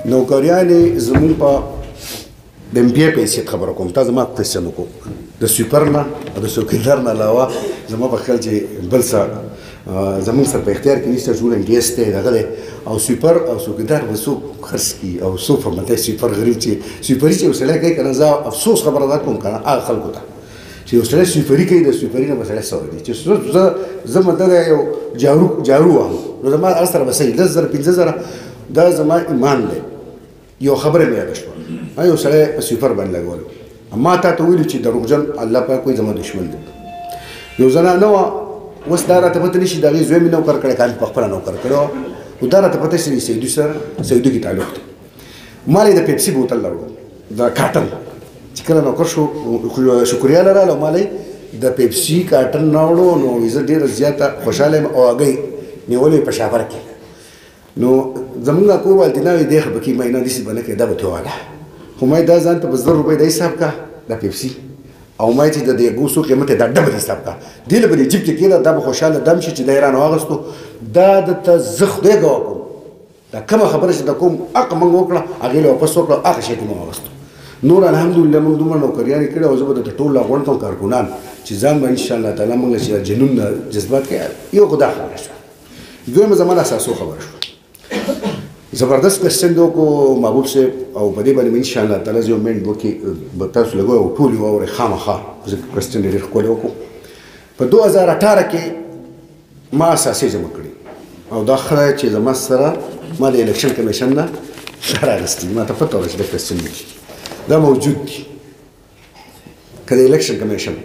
نوکریانې زمونږ په د ام پی پیسې خبره کوم تا زما کوېسچن وکړو د سویپر نه او د څوکیدار نه علاوه زما په خیال چې بل څه زمونږ سره په اختیار کې نشته ټول انګیز دی دغه دی او سویپر او څوکیدار به څوک خرڅ کړي او څوک په مطلب سویپر غریب چې سویپري چې یو سړی کوي که نه زه افسوس خبره دا کوم که نه هغه خلکو ته چې یو سړی سویپري کوي د سویپري نه به سړی څه وایي چې زه مطلب یو جارو واهم نو زما هر سره به صحیح 10,000 15,000 دا زما ایمان دی یو خبره مې یاده شوه یو سړی په سویپر باندې لګولی ما تا ته ویلي چې دروغجن الله پاک وایي زما دشمن دی یو زنانه وه اوس دا راته پته نه شي د هغې زوی مې نوکر کړی کار مې پخپله نوکر کړی وه خو دا راته پته شي سیدو سره سیدو کې تعلق دی ما یې د پیپسي بوتل راوړو د کاټن چې کله نوکر شو شکریا لراله ما یې د پیپسي کاټن راوړو نو زه ډېره زیاته خوشحاله یم او هغې نیولې په شاپر کې نو زمونږ کور والدینه وایي دی خو به کې معاینه داسې به نه کوې دا به تواله خو ما دا ځان ته په 1000 روپۍ د حساب کا دا پیپسي او ما چې د ګوسو قیمت دا ډبل حساب کا دې له به جیب کې کېده دا به خوشحاله دم شي چې دا ایران واغستو دا درته زه خدای ګواه کوم دا کومه خبره چې د کوم حق موږ وکړه هغې له واپس وکړه هغه شی کې مو واغستو نور الحمدلله موږ دومره نوکریانې کړې او زه به درته ټول راغونډ کړم کارکونان چې ځان به انشاءالله تعالی موږ له چې جنون نه جذبات کوي یو خو دا خبره شوه دویمه زما د اساسو خبره شوه زبردست کوېسچن دی وکړو محبوب صاحب او په دې باندې مې انشاءالله تعالی زه یو منټ وکړي به تاسو لګوی او ټول یې واورئ خامخا زه کوېسچن ډېر ښکلی وکړو په 2018 کې ما اساسې جمع کړي او دا ښه دی چې زما سره ما د الیکشن کمیشن نه ښه راغستي ما ته پته وه چې دا کوېسچن وکړي دا موجود دي که د الیکشن کمیشن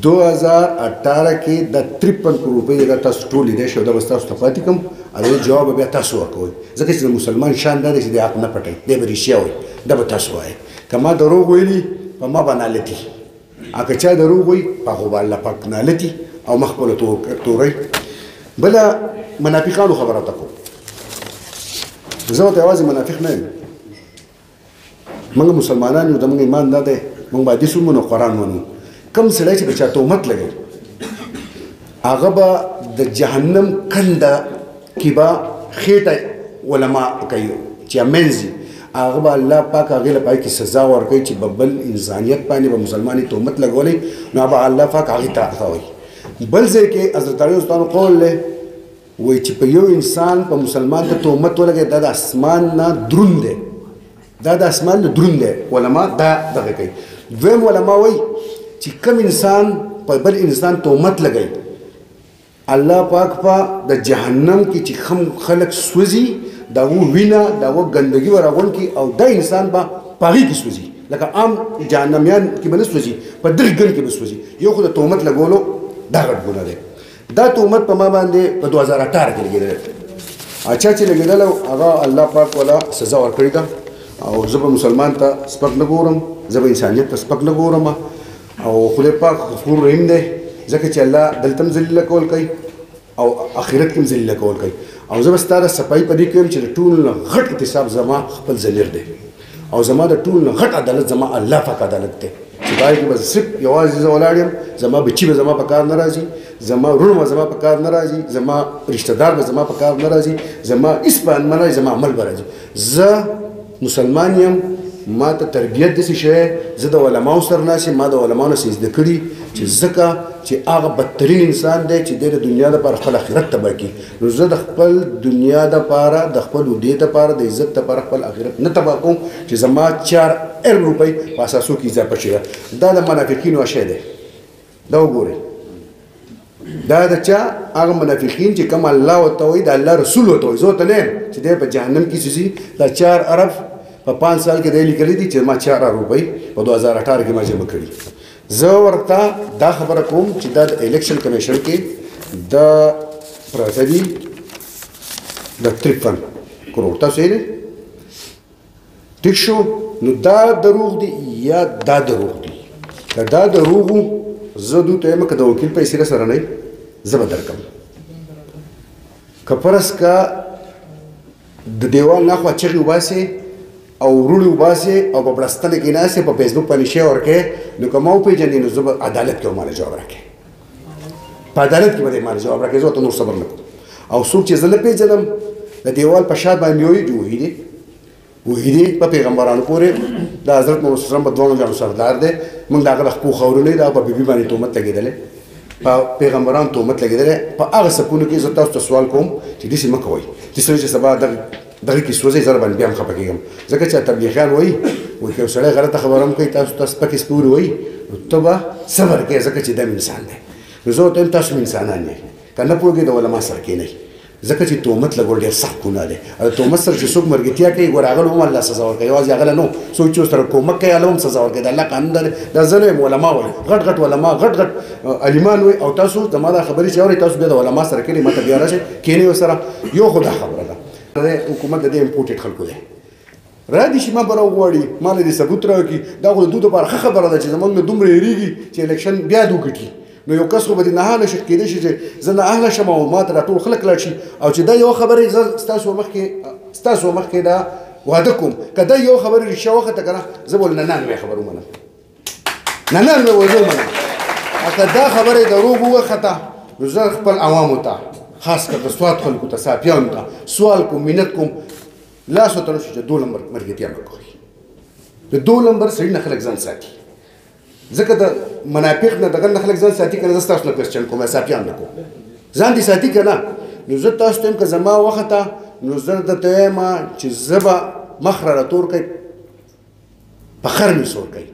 2018 کې د 53 کروڑ روپۍ دا تاسو ټول لیدی شئ دا به تاسو ته پاتې کړم او د جواب بیا تاسو ورکوئ ځکه چې د مسلمان شان دا دی چې د حق نه پټوي دی به رښتیا وایي دا به تاسو وایئ که ما دروغ ویلي په ما به نالتي او که چا دروغ وایي په هغو به الله پاک نالتي او مخ خپله توروئ بله منافقانو خبره ته کوم زه ورته یوازې منافق نه یم موږ مسلمانان یو زموږ ایمان دا دی موږ به حدیث ومنو قرآن منو کم سړی چې په چا تهمت لګوي هغه به د جهنم کنده کې به خېټه علما کوي چې منځ هغه به الله پاک هغې لپاره کې سزا ورکوي چې به بل انسانیت باندې به مسلمانې تهمت لګولی نو به الله پاک هغې ته وایي بل ځای کې حضرت علی استانو قول دی وایي چې په یو انسان په مسلمان ته تهمت ولګوي دا د اسمان نه دروند دی دا د اسمان نه دروند دی علما دا دغه کوي دویم علما وایي چې کوم انسان په بل انسان تهمت لګوي الله پاک په د جهنم کې چې خلک سوځي دا وینه دا ګندګي ورغون کې او دا انسان به پاغي کې سوځي لکه عام جهنميان کې به نه سوځي په دغه ګل کې به سوځي یو خو د تهمت لګولو دا غټ ګناه دی دا تهمت په ما باندې په 2018 کې لګېدل اچھا چې لګېدل هغه الله پاک ولا سزا ورکړې ده او زه به مسلمان ته سپک نه ګورم زه به انسانیت ته سپک نه ګورم او خدای پاک غفور رحیم دی ځکه چې الله دلته هم ذلیله کول کوي او آخرت کې هم ذلیله کول کوي او زه به ستا د صفایي په دې کې یم چې د ټول نه غټ احتساب زما خپل ضمیر دی او زما د ټول نه غټ عدالت زما الله پاک عدالت دی چې دا کې به صرف یوازې زه ولاړ یم زما بچي به زما په کار نه راځي زما وروڼه به زما په کار نه راځي زما رشته دار به زما په کار نه راځي زما هېڅ به نه راځي زما عمل به راځي زه مسلمان یم ما ته تربیت داسې شوی زه د علماو سره ناست یم ما د علماو نه څه زده کړي چې ځکه چې هغه بدترین انسان دی چې دی د دنیا دپاره خپل آخرت تباه کړي نو زه د خپل دنیا دپاره د خپل ودې دپاره د عزت دپاره خپل آخرت نه تباه کوم چې زما 4 روپۍ په اساسو کې اضافه شوی دا د منافقینو شی دی دا وګورئ دا د چا هغه منافقین چې کوم الله ورته وایي د الله رسول ورته وایي زه ورته نه یم چې دی په جهنم کې سوځي دا 4 ارب په 5 سال کې دی لیکلی دي چې ما 4 روپۍ په 2018 کې ما جمع کړي زه ورته دا خبره کوم چې دا د الیکشن کمیشن کې د پراته دي د 53 کروڑ تاسو یې ټیک شو نو دا دروغ دي یا دا دروغ دي که دا دروغ وو زه دوی ته یم که د وکیل پیسې راسره نه وي زه به درکړم که فرض که د دیوال نه خوا چغې وباسې او وروڼې وباسې او په بړستنه کې ناستې په فیسبوک باندې شی ورکړې نو که ما وپېژنې نو زه به عدالت کې ماله جواب راکړې په عدالت کې به دې ماله جواب راکړې زه ورته نور صبر نه کوم او څوک چې زه نه پېژنم د دیوال په شا باندې وایي جوهي دی وهدي په پیغمبرانو پورې د حضرت محمد صلی الله علیه وسلم بدوانو جانو سردار دی موږ دا غو خورونه دا په بیبي باندې تهمت لګیدل په پیغمبرانو تهمت لګیدل په هغه سپونو کې زه تاسو ته سوال کوم چې دې سم کوي چې څنګه سبا دغه کې سوځي زره باندې بیا خپه کېږم ځکه چې تبلیغیان وایي وایي که سړی غلطه خبره هم کوي تاسو پکې سپور وایي ته به صبر کوې ځکه چې دا انسان دی نو زه ورته تاسو انسانان یې که نه پوهېږئ د علما سره کښېنئ ځکه چې تهمت لګول ډېر سخت ګناه دی او تهمت سره چې څوک مرګتیا کوي ګوره هغه هم الله سزا ورکوي یوازې هغه له نو څوک چې ورسره کومک کوي هغه هم سزا ورکوي د الله قانون دا زه نه یم علما وایي غټ غټ علما غټ غټ عالمان وایي او تاسو زما دا خبرې چې اورئ تاسو بیا د علما سره کښېنئ ما ته بیا راشئ کښېنئ ورسره یو خو دا خبره ده حکومت د دې امپورټډ خلکو دی را دي چې ما به راوغواړي ما له دې ثبوت راکړي دا خو د دوی دپاره ښه خبره ده چې زموږ نه دومره هېرېږي چې الیکشن بیا دې وګټي نو یو کس خو به دې ناهاله شي کېدای شي چې زه نااهله شم او ما ته راټول خلک لاړ شي او چې دا یو خبره زه ستاسو مخکې دا واده کوم که دا یو خبره رښتیا وخته که نه زه به له 99 خبره ومنم 99 به زه ومنم که دا خبره دروغ وخته نو زه خپل عوامو ته خاص کر د سوات خلکو ته صافیانو ته سوال کوم منت کوم لاس ورته راشي چې 2 نمبر مرګتیا مه کوئ د 2 نمبر سړي نه خلک ځان ساتي ځکه د منافق نه دغه نه خلک ځان ساتي که نه زه ستاسو نه کوېسچن کوم یا صافیان نه کوم ځان دې ساتي که نه نو زه تاسو ته یم که زما وخته نو زه درته وایم چې زه به مخ را راټور کوئ په خر مې سور کوئ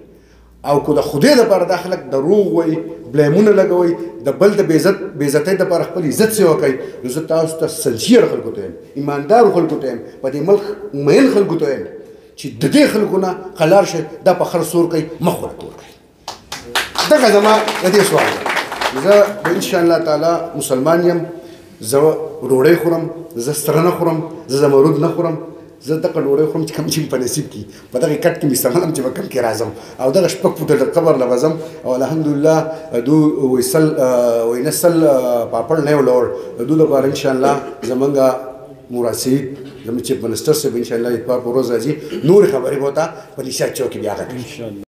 او که د خدای دپاره دا خلک دروغ وایي بلیمونه لګوئ د بل د بېعزتۍ دپاره خپل عزت سیوا کوي نو زه تاسو ته سنسیر خلکو ته یم ایماندارو خلکو ته یم په دې ملک میل خلکو ته یم چې د دې خلکو نه قلار شي دا په خر سور کوي مخ ورټور کوي دغه زما د دې سوال دی زه به انشاءالله تعالی مسلمان یم زه ډوډۍ خورم زه سره نه خورم زه زمرود نه خورم زه دغه ډوډۍ خورم چې کوم چې په نصیب کې په دغه کټ کې مې سملم چې به کوم کې راځم او دغه شپږ فوټه د قبر له وځم او الحمدلله دو وایي سل پاپړ نه ولاړ دو دپاره انشاءالله زمونږ مراسید زموږ چیف منسټر صاحب انشاءالله اتوار په ورځ راځي نورې خبرې به ورته په نشاط چوک کې بیا هغه کوي